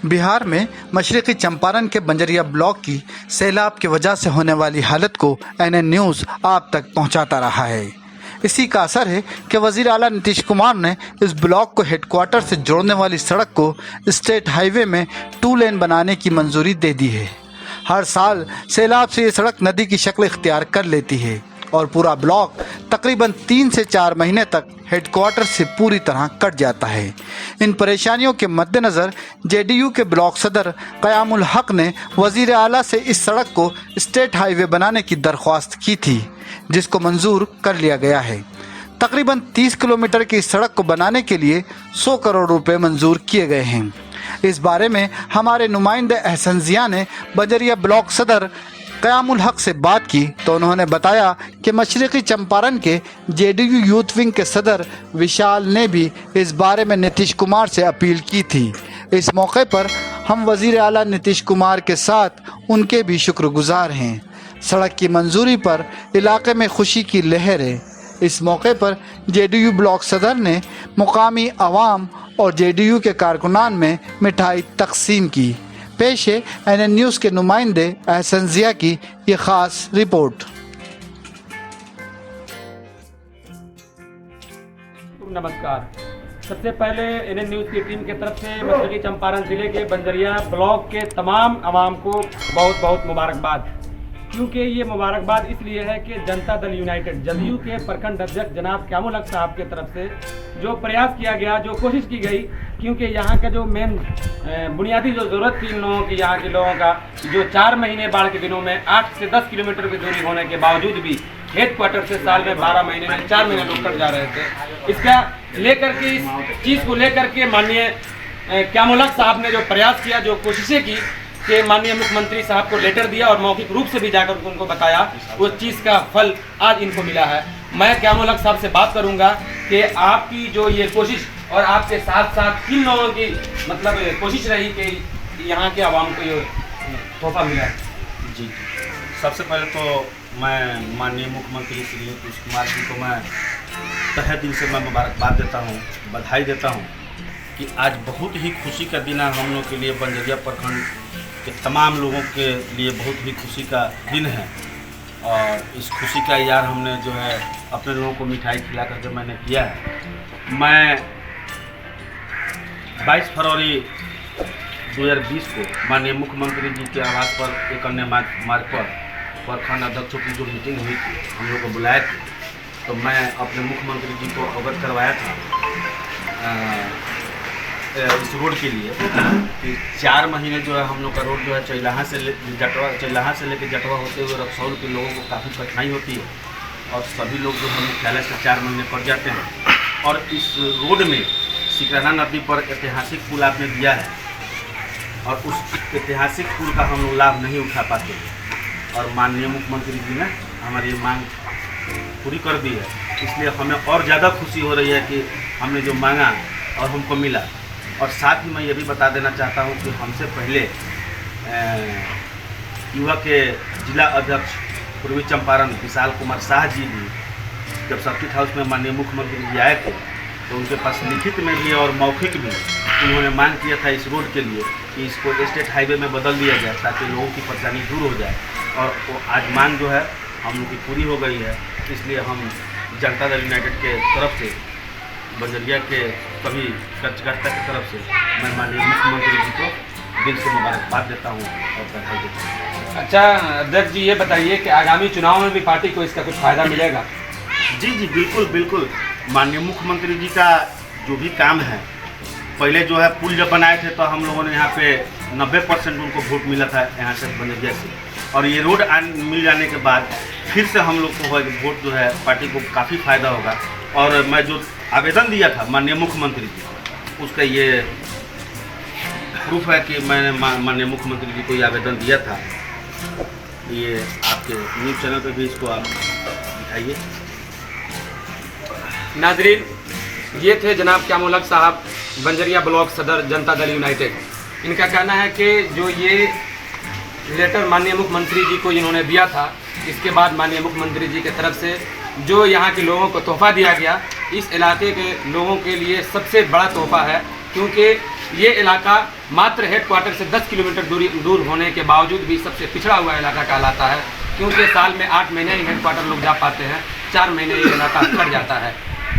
बिहार में मशरक़ी चंपारण के बंजरिया ब्लॉक की सैलाब की वजह से होने वाली हालत को एनएन न्यूज़ आप तक पहुंचाता रहा है। इसी का असर है कि वज़ीर आला नीतीश कुमार ने इस ब्लॉक को हेडक्वार्टर से जोड़ने वाली सड़क को स्टेट हाईवे में 2 लेन बनाने की मंजूरी दे दी है। हर साल सैलाब से ये सड़क नदी की शक्ल इख्तियार कर लेती है और पूरा ब्लॉक तकरीबन 3 से 4 महीने तक हेडक्वार्टर से पूरी तरह कट जाता है। इन परेशानियों के मद्देनज़र जेडीयू के ब्लॉक सदर क़यामुल हक ने वज़ीर आला से इस सड़क को स्टेट हाईवे बनाने की दरख्वास्त की थी, जिसको मंजूर कर लिया गया है। तकरीबन 30 किलोमीटर की इस सड़क को बनाने के लिए 100 करोड़ रुपए मंजूर किए गए हैं। इस बारे में हमारे नुमाइंदे अहसन ज़िया ने बंजरिया ब्लॉक सदर क़यामुल हक से बात की तो उन्होंने बताया कि मशरक़ी चंपारण के जेडीयू यूथ विंग के सदर विशाल ने भी इस बारे में नीतीश कुमार से अपील की थी। इस मौके पर हम वज़ीर आला नीतीश कुमार के साथ उनके भी शुक्रगुजार हैं। सड़क की मंजूरी पर इलाके में खुशी की लहर है। इस मौके पर जेडीयू ब्लॉक सदर ने मुकामी अवाम और जेडीयू के कारकुनान में मिठाई तकसीम की। पेश है एनएन न्यूज़ के नुमाइंदे अहसन ज़िया की ये ख़ास रिपोर्ट। नमस्कार। सबसे पहले एनएन न्यूज़ की टीम की तरफ से मशरक़ी चंपारण ज़िले के बंजरिया ब्लॉक के तमाम आवाम को बहुत बहुत मुबारकबाद। क्योंकि ये मुबारकबाद इसलिए है कि जनता दल यूनाइटेड जदयू के प्रखंड अध्यक्ष जनाब क़यामुल हक साहब के तरफ से जो प्रयास किया गया, जो कोशिश की गई, क्योंकि यहाँ का जो मेन बुनियादी जो ज़रूरत थी इन लोगों की, यहाँ के लोगों का जो 4 महीने बाढ़ के दिनों में 8 से 10 किलोमीटर की दूरी होने के बावजूद भी हेडक्वार्टर से साल में 12 महीने में 4 महीने लोग कट जा रहे थे। इसका लेकर के इस चीज़ को लेकर के माननीय क़यामुल हक साहब ने जो प्रयास किया, जो कोशिशें की कि माननीय मुख्यमंत्री साहब को लेटर दिया और मौखिक रूप से भी जाकर उनको बताया, उस चीज़ का फल आज इनको मिला है। मैं क़यामुल हक साहब से बात करूंगा कि आपकी जो ये कोशिश और आपके साथ साथ किन लोगों की मतलब कोशिश रही कि यहाँ के आवाम को ये तोहफा मिला है। जी, सबसे पहले तो मैं माननीय मुख्यमंत्री श्री नीतीश कुमार जी को मैं तहे दिल से मैं मुबारकबाद देता हूँ, बधाई देता हूँ कि आज बहुत ही खुशी का दिन है हम लोग के लिए। बंजरिया प्रखंड के तमाम लोगों के लिए बहुत ही खुशी का दिन है और इस खुशी का इज़हार हमने जो है अपने लोगों को मिठाई खिला करके मैंने किया है। मैं 22 फरवरी 2020 को माननीय मुख्यमंत्री जी के आवास पर एक अन्य मार्ग पर प्रखंड अध्यक्षों की जो मीटिंग हुई थी, हम लोग को बुलाए थे, तो मैं अपने मुख्यमंत्री जी को अवगत करवाया था इस रोड के लिए कि 4 महीने जो है हम लोग का रोड जो है चैलाहा से लेकर जटवा होते हुए रक्सौल के लोगों को काफ़ी कठिनाई होती है और सभी लोग जो हम मुख्यालय से 4 महीने पड़ जाते हैं। और इस रोड में सिकराना नदी पर ऐतिहासिक पुल आपने दिया है और उस ऐतिहासिक पुल का हम लोग लाभ नहीं उठा पाते और माननीय मुख्यमंत्री जी ने हमारी मांग पूरी कर दी है। इसलिए हमें और ज़्यादा खुशी हो रही है कि हमने जो मांगा और हमको मिला। और साथ ही मैं ये भी बता देना चाहता हूँ कि हमसे पहले युवा के जिला अध्यक्ष पूर्वी चंपारण विशाल कुमार शाह जी भी जब सर्किट हाउस में माननीय मुख्यमंत्री जी आए थे तो उनके पास लिखित में भी और मौखिक भी उन्होंने मांग किया था इस रोड के लिए कि इसको स्टेट हाईवे में बदल दिया जाए ताकि लोगों की परेशानी दूर हो जाए। और वो आज मांग जो है हम लोग की पूरी हो गई है। इसलिए हम जनता दल यूनाइटेड के तरफ से बंजरिया के सभी कार्यकर्ता की तरफ से मैं माननीय मुख्यमंत्री जी को दिल से मुबारकबाद देता हूँ और बधाई देता हूँ। अच्छा अध्यक्ष जी, ये बताइए कि आगामी चुनाव में भी पार्टी को इसका कुछ फ़ायदा मिलेगा? जी, बिल्कुल बिल्कुल। माननीय मुख्यमंत्री जी का जो भी काम है, पहले जो है पुल जब बनाए थे तो हम लोगों ने यहाँ पे 90% उनको वोट मिला था यहाँ से बंजरिया से, और ये रोड मिल जाने के बाद फिर से हम लोग को वोट जो है पार्टी को काफ़ी फ़ायदा होगा। और मैं जो आवेदन दिया था माननीय मुख्यमंत्री जी, उसका ये प्रूफ है कि मैंने माननीय मुख्यमंत्री जी को ये आवेदन दिया था। ये आपके न्यूज़ चैनल पे भी इसको आप दिखाइए। नाजरीन, ये थे जनाब क़यामुल हक साहब, बंजरिया ब्लॉक सदर जनता दल यूनाइटेड। इनका कहना है कि जो ये लेटर माननीय मुख्यमंत्री जी को इन्होंने दिया था, इसके बाद माननीय मुख्यमंत्री जी की तरफ से जो यहाँ के लोगों को तोहफा दिया गया, इस इलाके के लोगों के लिए सबसे बड़ा तोहफा है। क्योंकि ये इलाका मात्र हेडक्वार्टर से 10 किलोमीटर दूर होने के बावजूद भी सबसे पिछड़ा हुआ इलाका कहलाता है, क्योंकि साल में 8 महीने ही हेडक्वार्टर लोग जा पाते हैं, 4 महीने ये इलाका कट जाता है।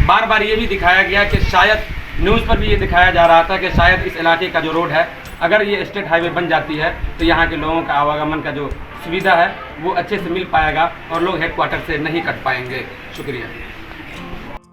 बार बार ये भी दिखाया गया कि शायद न्यूज़ पर भी ये दिखाया जा रहा था कि शायद इस इलाके का जो रोड है, अगर ये स्टेट हाईवे बन जाती है तो यहाँ के लोगों का आवागमन का जो सुविधा है वो अच्छे से मिल पाएगा और लोग हेडक्वार्टर से नहीं कट पाएंगे। शुक्रिया।